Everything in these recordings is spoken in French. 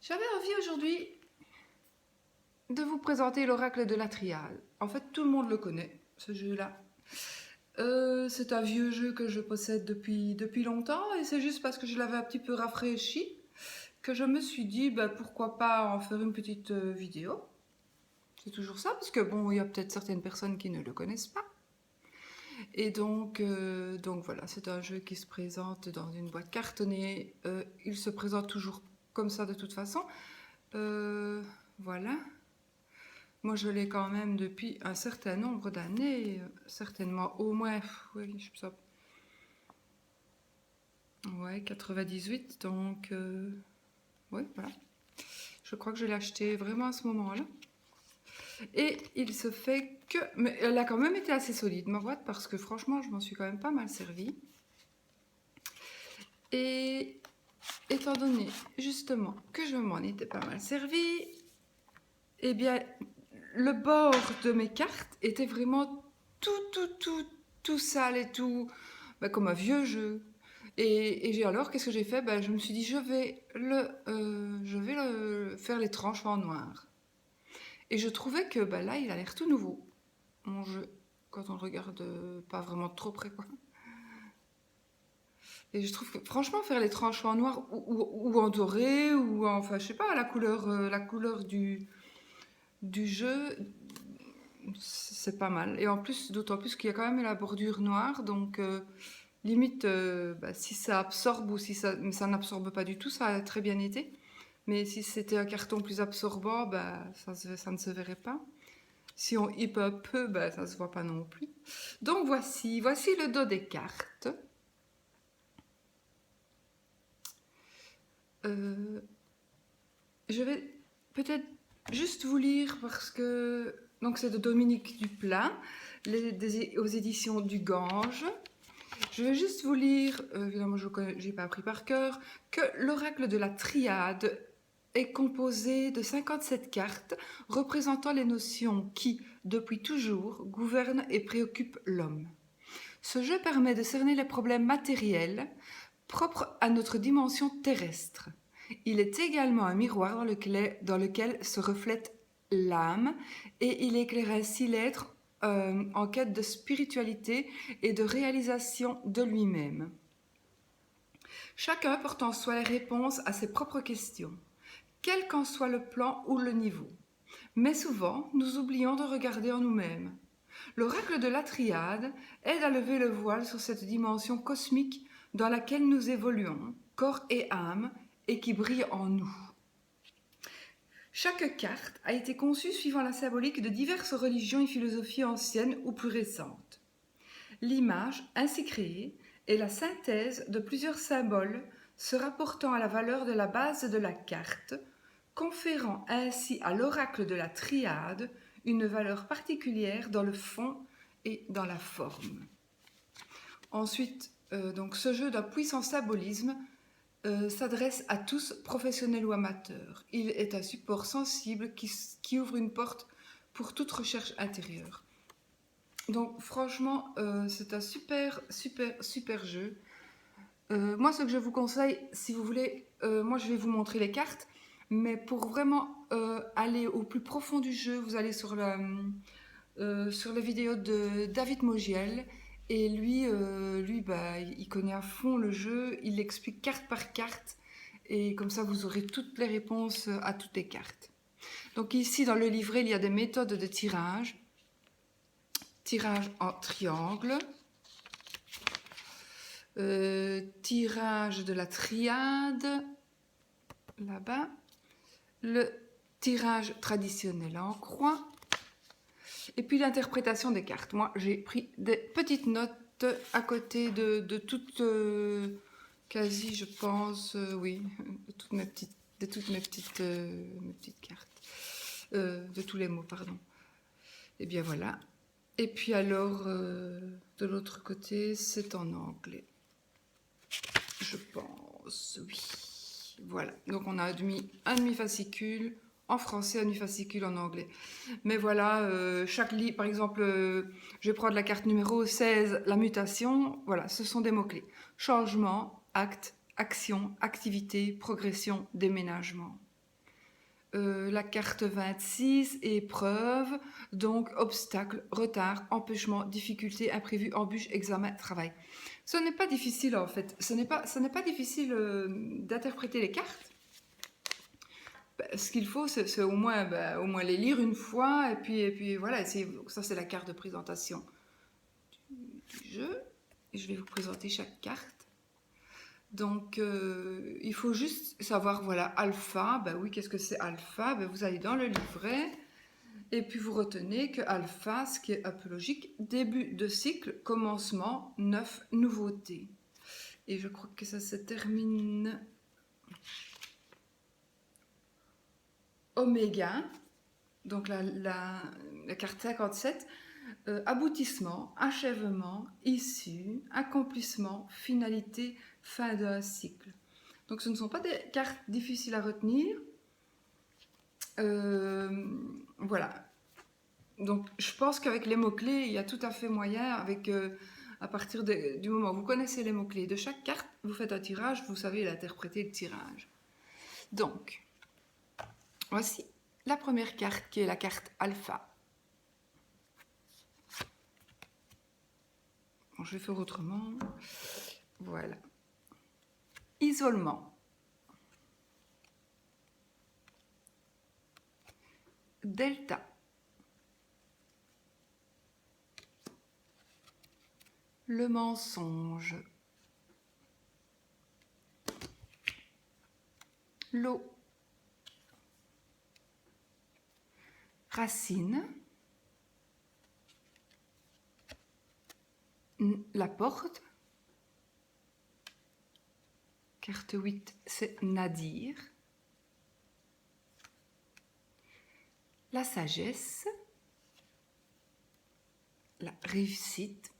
J'avais envie aujourd'hui de vous présenter l'oracle de la triade. En fait, tout le monde le connaît, ce jeu-là. C'est un vieux jeu que je possède depuis longtemps et c'est juste parce que je l'avais un petit peu rafraîchi que je me suis dit pourquoi pas en faire une petite vidéo. C'est toujours ça, parce que bon, il y a peut-être certaines personnes qui ne le connaissent pas. Et donc voilà, c'est un jeu qui se présente dans une boîte cartonnée. Il se présente toujours comme ça de toute façon. Voilà. Moi, je l'ai quand même depuis un certain nombre d'années, certainement au moins, oui, je sais pas, ouais, 98, donc, ouais, voilà. Je crois que je l'ai acheté vraiment à ce moment-là. Et il se fait que, mais elle a quand même été assez solide, ma boîte, parce que franchement, je m'en suis quand même pas mal servie. Et étant donné, justement, que je m'en étais pas mal servie, eh bien, le bord de mes cartes était vraiment tout sale et tout, comme un vieux jeu. Et alors, qu'est-ce que j'ai fait? Je me suis dit, je vais faire les tranches en noir. Et je trouvais que là, il a l'air tout nouveau, mon jeu, quand on regarde pas vraiment trop près, quoi. Et je trouve que, franchement, faire les tranches en noir ou en doré, ou enfin, je sais pas, la couleur du jeu, c'est pas mal. Et en plus, d'autant plus qu'il y a quand même la bordure noire, donc limite, si ça absorbe ou si ça, mais ça n'absorbe pas du tout, ça a très bien été. Mais si c'était un carton plus absorbant, ça ne se verrait pas. Si on hype un peu, ça ne se voit pas non plus. Donc voici le dos des cartes. Je vais peut-être juste vous lire parce que donc c'est de Dominique Duplat, aux éditions du Gange. Je vais juste vous lire, évidemment je n'ai pas appris par cœur, que l'oracle de la triade est composé de 57 cartes représentant les notions qui, depuis toujours, gouvernent et préoccupent l'homme. Ce jeu permet de cerner les problèmes matériels propres à notre dimension terrestre. Il est également un miroir dans lequel se reflète l'âme et il éclaire ainsi l'être en quête de spiritualité et de réalisation de lui-même. Chacun porte en soi les réponses à ses propres questions, quel qu'en soit le plan ou le niveau. Mais souvent, nous oublions de regarder en nous-mêmes. L'oracle de la triade aide à lever le voile sur cette dimension cosmique dans laquelle nous évoluons, corps et âme, et qui brille en nous. Chaque carte a été conçue suivant la symbolique de diverses religions et philosophies anciennes ou plus récentes. L'image, ainsi créée, est la synthèse de plusieurs symboles se rapportant à la valeur de la base de la carte, conférant ainsi à l'oracle de la triade une valeur particulière dans le fond et dans la forme. Ensuite, donc ce jeu d'un puissant symbolisme s'adresse à tous, professionnels ou amateurs. Il est un support sensible qui ouvre une porte pour toute recherche intérieure. Donc franchement, c'est un super jeu. Moi, ce que je vous conseille, si vous voulez, moi je vais vous montrer les cartes, mais pour vraiment aller au plus profond du jeu, vous allez sur la vidéo de David Mogiel. Et lui, il connaît à fond le jeu, il l'explique carte par carte, et comme ça vous aurez toutes les réponses à toutes les cartes. Donc ici dans le livret, il y a des méthodes de tirage. Tirage en triangle, tirage de la triade, là-bas, le tirage traditionnel en croix, et puis l'interprétation des cartes. Moi, j'ai pris des petites notes à côté de toutes, quasi, je pense, oui, de toutes mes petites cartes, de tous les mots, pardon. Et bien voilà. Et puis alors, de l'autre côté, c'est en anglais. Je pense, oui. Voilà, donc on a un demi-fascicule en français, un demi-fascicule en anglais. Mais voilà, chaque livre, par exemple, je vais prendre la carte numéro 16, la mutation. Voilà, ce sont des mots-clés. Changement, acte, action, activité, progression, déménagement. La carte 26, épreuve, donc obstacle, retard, empêchement, difficulté, imprévu, embûche, examen, travail. Ce n'est pas difficile en fait, ce n'est pas difficile d'interpréter les cartes. Ce qu'il faut, c'est au moins les lire une fois, et puis voilà, ça c'est la carte de présentation du jeu. Et je vais vous présenter chaque carte. Donc, il faut juste savoir, voilà, alpha, ben oui, qu'est-ce que c'est alpha? Ben, vous allez dans le livret, et puis vous retenez que alpha, ce qui est un peu logique, début de cycle, commencement, 9, nouveauté. Et je crois que ça se termine oméga, donc la carte 57, aboutissement, achèvement, issue, accomplissement, finalité, fin d'un cycle. Donc ce ne sont pas des cartes difficiles à retenir. Voilà. Donc je pense qu'avec les mots-clés, il y a tout à fait moyen, à partir du moment où vous connaissez les mots-clés de chaque carte, vous faites un tirage, vous savez interpréter le tirage. Donc, voici la première carte qui est la carte alpha. Bon, je vais faire autrement. Voilà. Isolement. Delta. Le mensonge. L'eau. Racine. La porte. Carte 8, c'est Nadir. La sagesse. La réussite.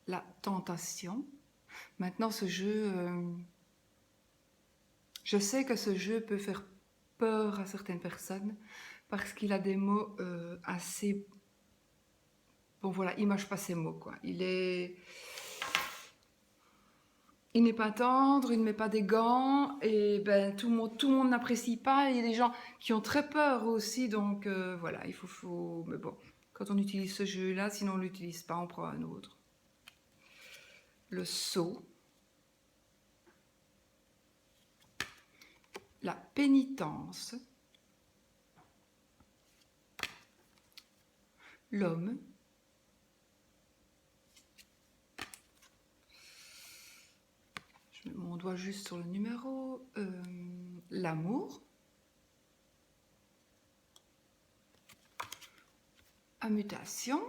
La tentation. Maintenant, ce jeu, je sais que ce jeu peut faire peur à certaines personnes parce qu'il a des mots assez... Bon voilà, il mâche pas ses mots, quoi. Il n'est pas tendre, il ne met pas des gants, et ben tout le monde n'apprécie pas. Il y a des gens qui ont très peur aussi, donc voilà, il faut... Mais bon, quand on utilise ce jeu-là, sinon on ne l'utilise pas, on prend un autre. Le sceau. La pénitence. L'homme. Je mets mon doigt juste sur le numéro. L'amour. Mutation.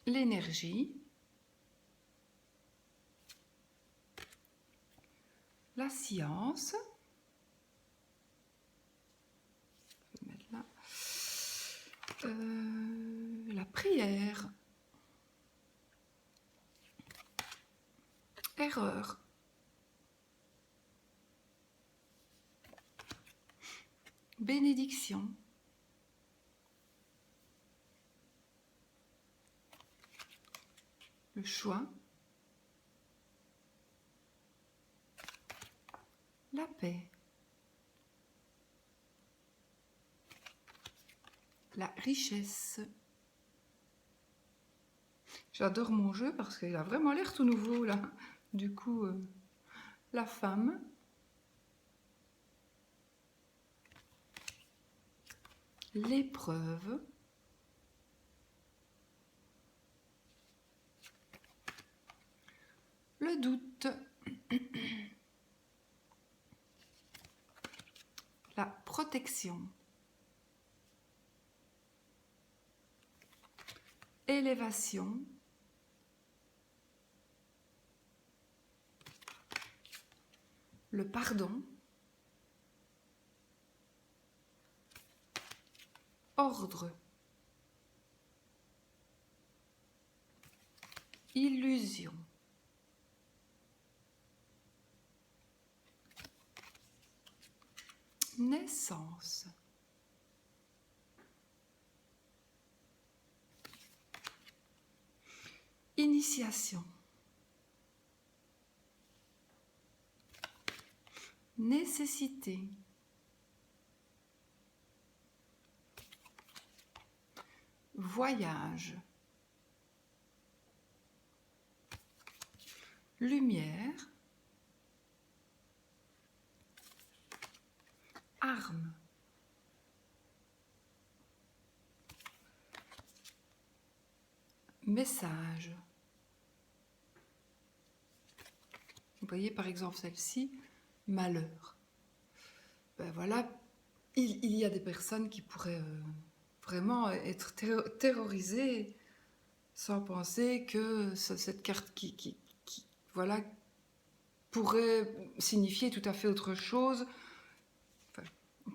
L'énergie. La science. Je vais mettre là. La prière. Erreur. Bénédiction. Le choix. La paix. La richesse. J'adore mon jeu parce qu'il a vraiment l'air tout nouveau là. Du coup, la femme. L'épreuve. Le doute. La protection. Élévation. Le pardon. Ordre. Illusion. Naissance. Initiation. nécessité, voyage, lumière, arme, message. Vous voyez par exemple celle-ci, malheur. Ben voilà, il y a des personnes qui pourraient vraiment être terrorisées sans penser que cette carte voilà, pourrait signifier tout à fait autre chose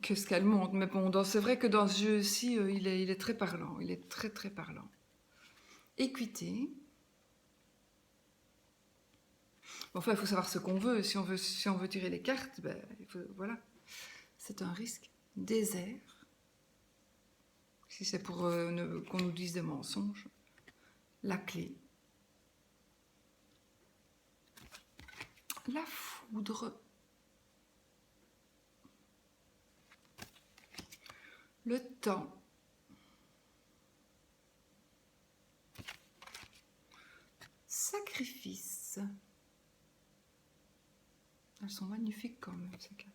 que ce qu'elle montre. Mais bon, c'est vrai que dans ce jeu-ci, il est très parlant. Il est très très parlant. Équité. Enfin, il faut savoir ce qu'on veut. Si on veut tirer les cartes, ben, voilà. C'est un risque. Désert. Si c'est pour qu'on nous dise des mensonges. La clé. La foudre. Le temps. Sacrifice. Elles sont magnifiques quand même, ces cartes.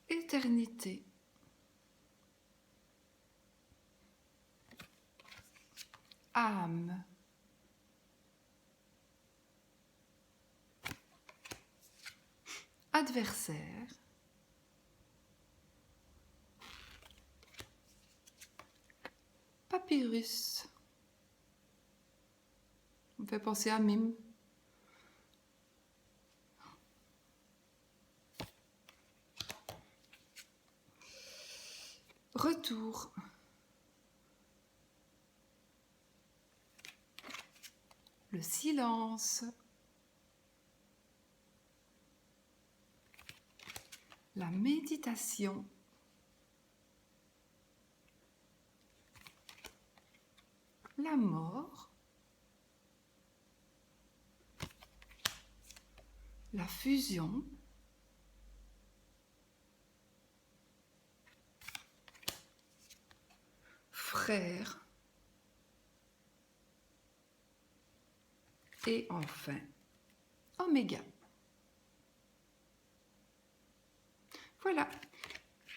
Éternité. Âme. Adversaire. Papyrus. On me fait penser à Mime. Retour. Le silence. La méditation. La mort. La fusion. Frère. Et enfin, oméga. Voilà.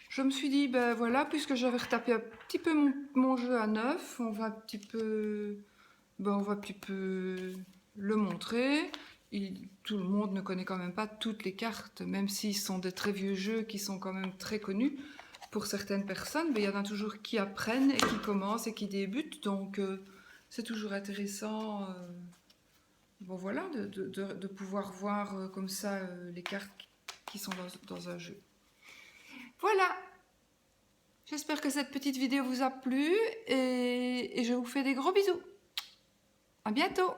Je me suis dit, ben voilà, puisque j'avais retapé un petit peu mon jeu à neuf, on va un petit peu le montrer. Tout le monde ne connaît quand même pas toutes les cartes, même s'ils sont des très vieux jeux qui sont quand même très connus. Pour certaines personnes, ben, il y en a toujours qui apprennent et qui commencent et qui débutent, donc c'est toujours intéressant bon, voilà, de pouvoir voir comme ça les cartes qui sont dans un jeu. Voilà, j'espère que cette petite vidéo vous a plu et je vous fais des gros bisous. À bientôt.